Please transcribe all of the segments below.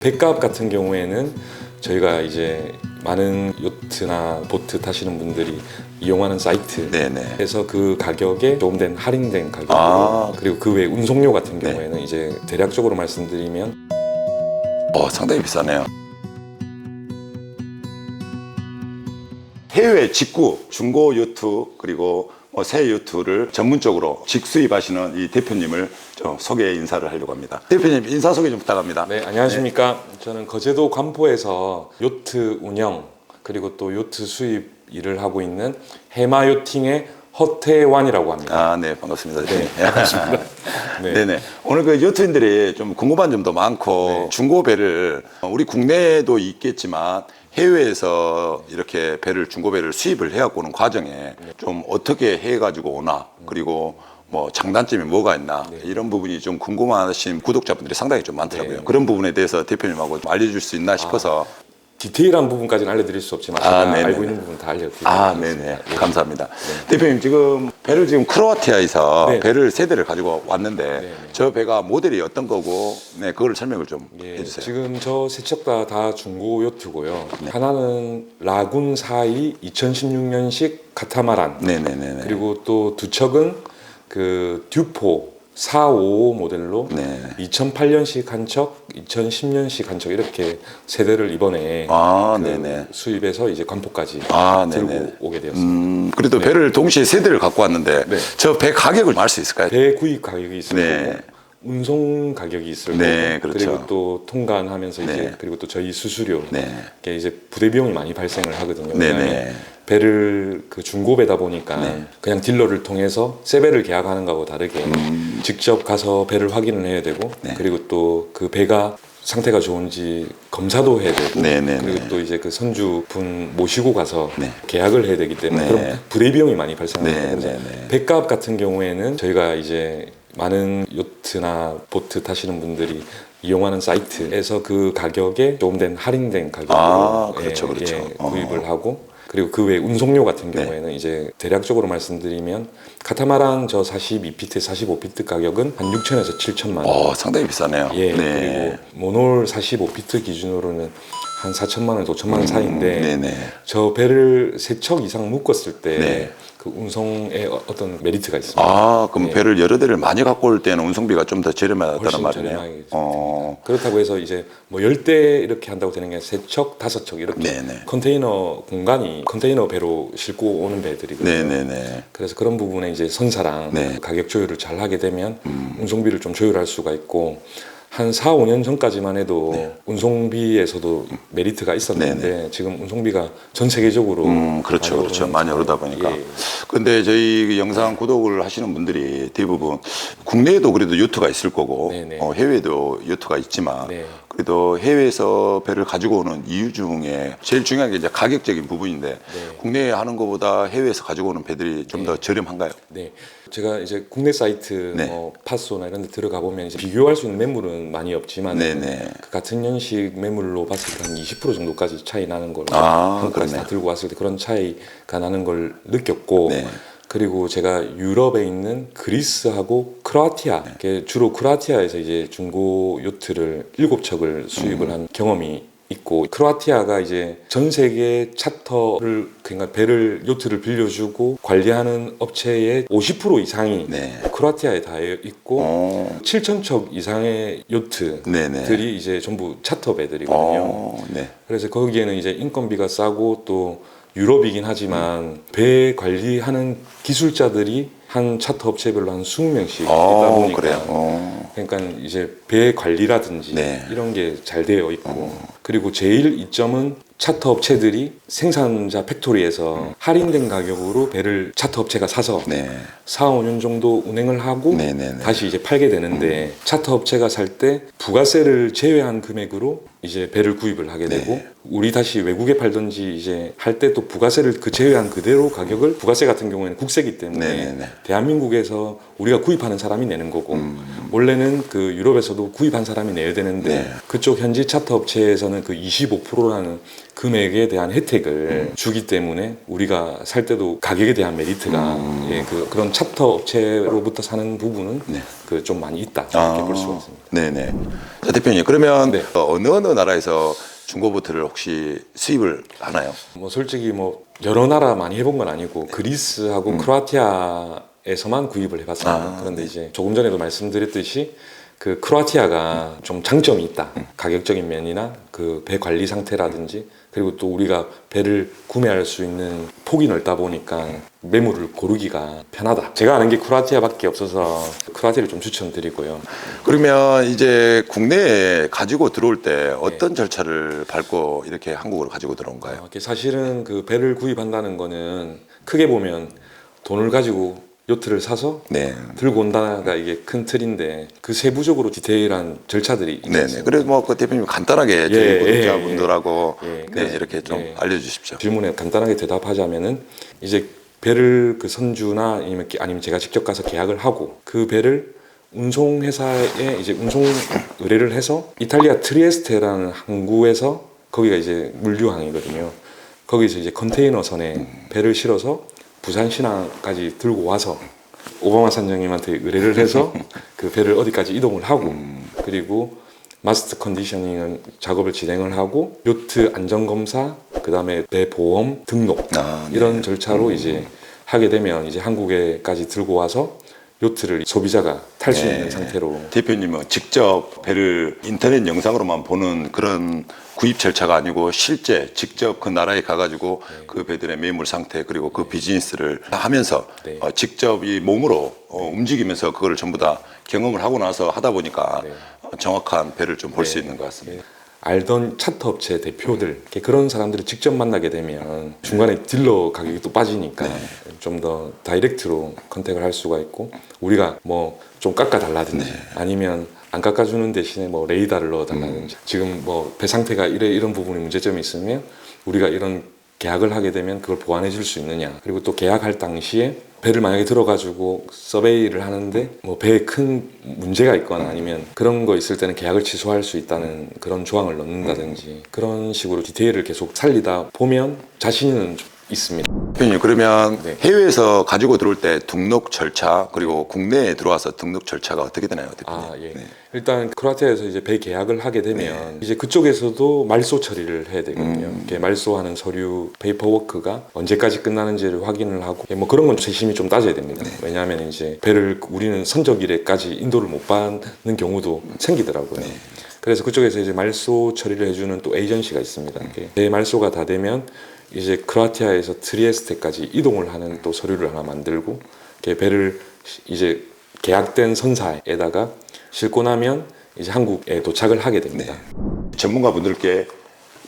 배값 같은 경우에는 저희가 이제 많은 요트나 보트 타시는 분들이 이용하는 사이트에서 그 가격에 조금 된 할인된 가격으로 그리고 그 외 운송료 같은 경우에는 이제 대략적으로 말씀드리면 상당히 비싸네요. 해외 직구 중고 요트 그리고 새 요트를 전문적으로 직수입하시는 이 대표님을 좀 소개 인사를 하려고 합니다. 대표님 인사 소개 좀 부탁합니다. 네, 안녕하십니까. 저는 거제도 관포에서 요트 운영 그리고 또 요트 수입 일을 하고 있는 해마요팅의 허태완이라고 합니다. 네, 반갑습니다. 네, 반갑습니다. 네. 네네. 오늘 그 요트인들이 좀 궁금한 점도 많고 중고 배를 우리 국내에도 있겠지만 해외에서 이렇게 배를 중고 배를 수입을 해갖고 오는 과정에 좀 어떻게 해가지고 오나 그리고 뭐 장단점이 뭐가 있나 이런 부분이 좀 궁금하신 구독자분들이 상당히 좀 많더라고요. 그런 부분에 대해서 대표님하고 좀 알려줄 수 있나 싶어서. 디테일한 부분까지는 알려드릴 수 없지만 제가 알고 있는 부분 다 알려드리겠습니다. 네네. 감사합니다. 대표님 지금 배를 지금 크로아티아에서 배를 세 대를 가지고 왔는데 저 배가 모델이 어떤 거고 그걸 설명을 좀 해주세요. 지금 저 세 척 다 중고 요트고요. 하나는 라군 4이 2016년식 카타마란 네네네. 그리고 또 두 척은 그 듀포 455 모델로 2008년식 한 척, 2010년식 한 척 이렇게 세 대를 이번에 수입해서 이제 관포까지 들고 오게 되었습니다. 그래도 배를 동시에 세 대를 갖고 왔는데 저 배 가격을 알 수 있을까요? 배 구입 가격이 있을 거고 운송 가격이 있을 거고 그렇죠. 그리고 또 통관하면서 이제 그리고 또 저희 수수료 이게 이제 부대 비용이 많이 발생을 하거든요. 왜냐하면 배를 그 중고배다 보니까 그냥 딜러를 통해서 새 배를 계약하는 거하고 다르게 직접 가서 배를 확인을 해야 되고 그리고 또 그 배가 상태가 좋은지 검사도 해야 되고 그리고 또 이제 그 선주분 모시고 가서 계약을 해야 되기 때문에 그런 부대 비용이 많이 발생합니다. 배값 같은 경우에는 저희가 이제 많은 요트나 보트 타시는 분들이 이용하는 사이트에서 그 가격에 조금 된 할인된 가격으로 구입을 하고 그리고 그 외 운송료 같은 경우에는 이제 대략적으로 말씀드리면 카타마란 저 42피트, 45피트 가격은 한 6천에서 7천만 원. 상당히 비싸네요. 그리고 모놀 45피트 기준으로는 한 4천만 원, 5천만 원 사이인데 저 배를 세 척 이상 묶었을 때 그 운송에 어떤 메리트가 있습니다. 그럼 배를 여러 대를 많이 갖고 올 때는 운송비가 좀 더 저렴하다는 말이네요. 그렇다고 해서 이제 뭐 10대 이렇게 한다고 되는 게 아니라 세 척, 다섯 척 이렇게 컨테이너 공간이 컨테이너 배로 싣고 오는 배들이거든요. 그래서 그런 부분에 이제 선사랑 가격 조율을 잘 하게 되면 운송비를 좀 조율할 수가 있고 한 4, 5년 전까지만 해도 운송비에서도 메리트가 있었는데 지금 운송비가 전 세계적으로 그렇죠. 많이 오르다 보니까. 근데 저희 영상 구독을 하시는 분들이 대부분 국내에도 그래도 요트가 있을 거고 해외에도 요트가 있지만 그래도 해외에서 배를 가지고 오는 이유 중에 제일 중요한 게 이제 가격적인 부분인데 국내에 하는 것보다 해외에서 가지고 오는 배들이 좀 더 저렴한가요? 제가 이제 국내 사이트 뭐 파소나 이런 데 들어가 보면 이제 비교할 수 있는 매물은 많이 없지만 그 같은 연식 매물로 봤을 때 한 20% 정도까지 차이 나는 걸 한국까지 다 들고 왔을 때 그런 차이가 나는 걸 느꼈고 그리고 제가 유럽에 있는 그리스하고 크로아티아 주로 크로아티아에서 이제 중고 요트를 7척을 수입을 한 경험이 있고 크로아티아가 이제 전 세계 차터를 그러니까 배를 요트를 빌려주고 관리하는 업체의 50% 이상이 크로아티아에 다 있고 7,000척 이상의 요트들이 이제 전부 차터 배들이거든요. 그래서 거기에는 이제 인건비가 싸고 또 유럽이긴 하지만 배 관리하는 기술자들이 한 차터 업체별로 한 20명씩 있다 보니까 그러니까 이제 배 관리라든지 이런 게 잘 되어 있고 그리고 제일 이점은 차터 업체들이 생산자 팩토리에서 할인된 가격으로 배를 차터 업체가 사서 4, 5년 정도 운행을 하고 다시 이제 팔게 되는데 차터 업체가 살 때 부가세를 제외한 금액으로 이제 배를 구입을 하게 되고 우리 다시 외국에 팔든지 이제 할 때 또 부가세를 그 제외한 그대로 가격을 부가세 같은 경우에는 국세기 때문에 대한민국에서 우리가 구입하는 사람이 내는 거고 원래는 배는 그 유럽에서도 구입한 사람이 내야 되는데 네. 그쪽 현지 차터 업체에서는 그 25%라는 금액에 대한 혜택을 주기 때문에 우리가 살 때도 가격에 대한 메리트가 예, 그런 차터 업체로부터 사는 부분은 네. 그 좀 많이 있다 이렇게 볼 수가 있습니다. 네네. 자, 대표님 그러면 네. 어느 나라에서 중고보트를 혹시 수입을 하나요? 뭐 솔직히 뭐 여러 나라 많이 해본 건 아니고 그리스하고 크로아티아에서만 구입을 해봤습니다. 그런데 이제 조금 전에도 말씀드렸듯이 그 크로아티아가 좀 장점이 있다. 가격적인 면이나 그 배 관리 상태라든지 그리고 또 우리가 배를 구매할 수 있는 폭이 넓다 보니까 매물을 고르기가 편하다. 제가 아는 게 크로아티아밖에 없어서 크로아티아를 좀 추천드리고요. 그러면 이제 국내에 가지고 들어올 때 어떤 절차를 밟고 이렇게 한국으로 가지고 들어온가요? 이게 사실은 그 배를 구입한다는 거는 크게 보면 돈을 가지고 요트를 사서 네. 들고 온다가 이게 큰 틀인데 그 세부적으로 디테일한 절차들이 네네. 있습니다. 그래서 뭐 그 대표님 간단하게 저희 구독자분들하고 예. 이렇게 좀 알려주십시오. 질문에 간단하게 대답하자면은 이제 배를 그 선주나 아니면 제가 직접 가서 계약을 하고 그 배를 운송회사에 이제 운송 의뢰를 해서 이탈리아 트리에스테라는 항구에서 거기가 이제 물류항이거든요. 거기서 이제 컨테이너선에 배를 실어서 부산 신항까지 들고 와서 오바마 선장님한테 의뢰를 해서 그 배를 어디까지 이동을 하고 그리고 마스트 컨디셔닝 작업을 진행을 하고 요트 안전검사 그다음에 배 보험 등록 이런 절차로 이제 하게 되면 이제 한국에까지 들고 와서 요트를 소비자가 탈 수 있는 상태로. 대표님은 직접 배를 인터넷 영상으로만 보는 그런 구입 절차가 아니고 실제 직접 그 나라에 가가지고 그 배들의 매물 상태 그리고 그 비즈니스를 하면서 직접 이 몸으로 움직이면서 그거를 전부 다 경험을 하고 나서 하다 보니까 정확한 배를 좀 볼 수 있는 것 같습니다. 알던 차터 업체 대표들 그런 사람들을 직접 만나게 되면 중간에 딜러 가격이 또 빠지니까 좀 더 다이렉트로 컨택을 할 수가 있고 우리가 뭐 좀 깎아달라든지 아니면 안 깎아주는 대신에 뭐 레이더를 넣어달라든지 지금 뭐 배 상태가 이런 부분에 문제점이 있으면 우리가 이런 계약을 하게 되면 그걸 보완해 줄 수 있느냐 그리고 또 계약할 당시에 배를 만약에 들어가지고 서베이를 하는데 뭐 배에 큰 문제가 있거나 아니면 그런 거 있을 때는 계약을 취소할 수 있다는 그런 조항을 넣는다든지 그런 식으로 디테일을 계속 살리다 보면 자신은 좀 있습니다. 대표님 그러면 해외에서 가지고 들어올 때 등록 절차 그리고 국내에 들어와서 등록 절차가 어떻게 되나요, 대표님? 일단 크로아티아에서 이제 배 계약을 하게 되면 이제 그쪽에서도 말소 처리를 해야 되거든요. 이렇게 말소하는 서류 페이퍼워크가 언제까지 끝나는지를 확인을 하고 뭐 그런 건 세심히 좀 따져야 됩니다. 왜냐하면 이제 배를 우리는 선적일에까지 인도를 못 받는 경우도 생기더라고요. 그래서 그쪽에서 이제 말소 처리를 해주는 또 에이전시가 있습니다. 배 말소가 다 되면 이제 크로아티아에서 트리에스테까지 이동을 하는 또 서류를 하나 만들고 배를 이제 계약된 선사에다가 싣고 나면 이제 한국에 도착을 하게 됩니다. 전문가분들께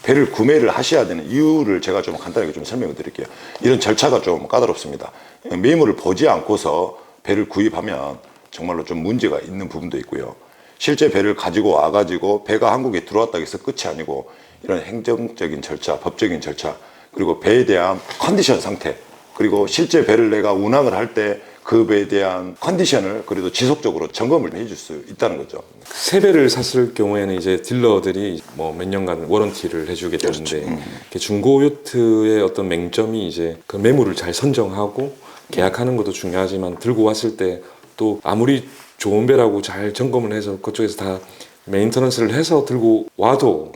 배를 구매를 하셔야 되는 이유를 제가 좀 간단하게 좀 설명을 드릴게요. 이런 절차가 좀 까다롭습니다. 매물을 보지 않고서 배를 구입하면 정말로 좀 문제가 있는 부분도 있고요. 실제 배를 가지고 와가지고 배가 한국에 들어왔다고 해서 끝이 아니고 이런 행정적인 절차, 법적인 절차 그리고 배에 대한 컨디션 상태 그리고 실제 배를 내가 운항을 할 때 그 배에 대한 컨디션을 그래도 지속적으로 점검을 해줄 수 있다는 거죠. 새 배를 샀을 경우에는 이제 딜러들이 뭐 몇 년간 워런티를 해주게 되는데 중고 요트의 어떤 맹점이 이제 그 매물을 잘 선정하고 계약하는 것도 중요하지만 들고 왔을 때 또 아무리 좋은 배라고 잘 점검을 해서 그쪽에서 다 메인터넌스를 해서 들고 와도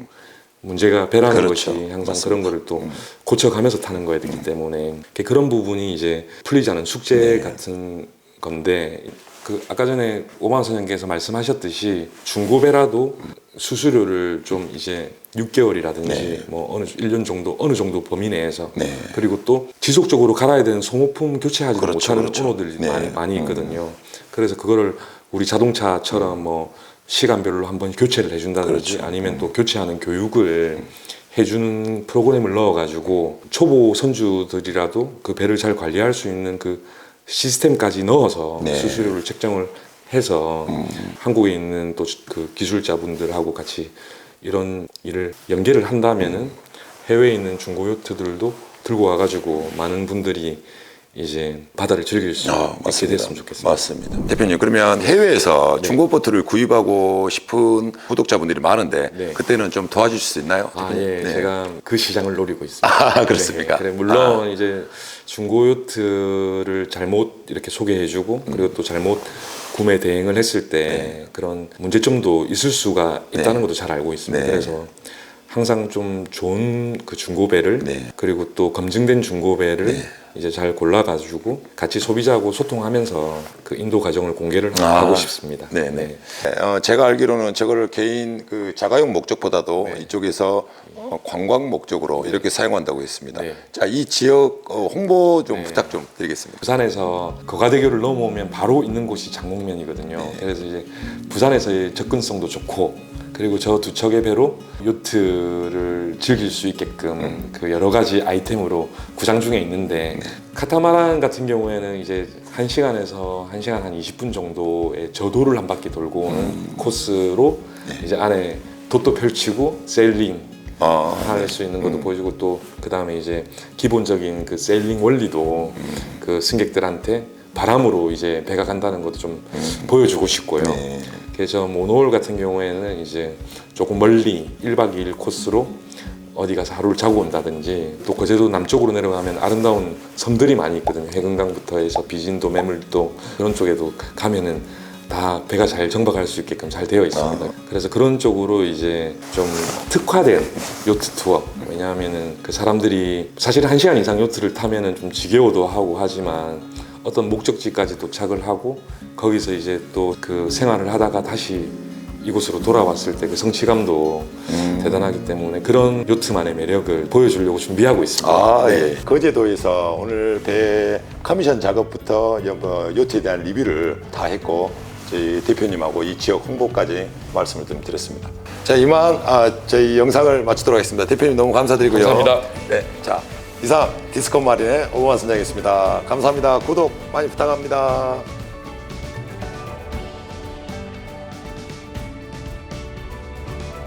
문제가 배라는 것이 항상 맞습니다. 그런 거를 또 고쳐가면서 타는 거야 되기 때문에 그런 부분이 이제 풀리지 않은 숙제 같은 건데 그 아까 전에 오만 선생님께서 말씀하셨듯이 중고배라도 수수료를 좀 이제 6개월이라든지 뭐 어느 1년 정도 어느 정도 범위 내에서 그리고 또 지속적으로 갈아야 되는 소모품 교체하지 못하는 오너들이 많이 있거든요. 그래서 그거를 우리 자동차처럼 뭐 시간별로 한번 교체를 해준다든지 아니면 또 교체하는 교육을 해주는 프로그램을 넣어가지고 초보 선주들이라도 그 배를 잘 관리할 수 있는 그 시스템까지 넣어서 수수료를 책정을 해서 한국에 있는 또 그 기술자분들하고 같이 이런 일을 연계를 한다면은 해외에 있는 중고 요트들도 들고 와가지고 많은 분들이 이제 바다를 즐길 수 있게 됐으면 좋겠습니다. 맞습니다. 대표님, 그러면 해외에서 중고 보트를 구입하고 싶은 구독자분들이 많은데 그때는 좀 도와주실 수 있나요? 예, 제가 그 시장을 노리고 있습니다. 그렇습니까? 그래, 물론 이제 중고 요트를 잘못 이렇게 소개해주고 그리고 또 잘못 구매 대행을 했을 때 그런 문제점도 있을 수가 있다는 것도 잘 알고 있습니다. 그래서 항상 좀 좋은 그 중고배를 그리고 또 검증된 중고배를 이제 잘 골라가지고 같이 소비자하고 소통하면서 그 인도 과정을 공개를 하고 싶습니다. 네네. 제가 알기로는 저거를 개인 그 자가용 목적보다도 이쪽에서 관광 목적으로 이렇게 사용한다고 했습니다. 자, 이 지역 홍보 좀 부탁 좀 드리겠습니다. 부산에서 거가대교를 넘어오면 바로 있는 곳이 장목면이거든요. 그래서 이제 부산에서의 접근성도 좋고 그리고 저 두 척의 배로 요트를 즐길 수 있게끔 그 여러 가지 아이템으로 구상 중에 있는데 카타마란 같은 경우에는 이제 1시간에서 1시간 한 20분 정도의 저도를 한 바퀴 돌고 오는 코스로 이제 안에 돛도 펼치고 세일링 할 수 있는 것도 보여주고 또 그 다음에 이제 기본적인 그 세일링 원리도 그 승객들한테 바람으로 이제 배가 간다는 것도 좀 보여주고 싶고요. 그래서 모노홀 같은 경우에는 이제 조금 멀리 1박 2일 코스로 어디 가서 하루를 자고 온다든지 또 거제도 남쪽으로 내려가면 아름다운 섬들이 많이 있거든요. 해금강부터 해서 비진도, 매물도 이런 쪽에도 가면은 다 배가 잘 정박할 수 있게끔 잘 되어 있습니다. 그래서 그런 쪽으로 이제 좀 특화된 요트 투어. 왜냐하면은 그 사람들이 사실 1시간 이상 요트를 타면은 좀 지겨워도 하고 하지만 어떤 목적지까지 도착을 하고 거기서 이제 또 그 생활을 하다가 다시 이곳으로 돌아왔을 때 그 성취감도 대단하기 때문에 그런 요트만의 매력을 보여주려고 준비하고 있습니다. 예. 거제도에서 오늘 배 커미션 작업부터 요트에 대한 리뷰를 다 했고 저희 대표님하고 이 지역 홍보까지 말씀을 좀 드렸습니다. 자, 이만 저희 영상을 마치도록 하겠습니다. 대표님 너무 감사드리고요. 감사합니다. 네, 자, 이상 디스콘 마린의 오구만 선장이었습니다. 감사합니다. 구독 많이 부탁합니다.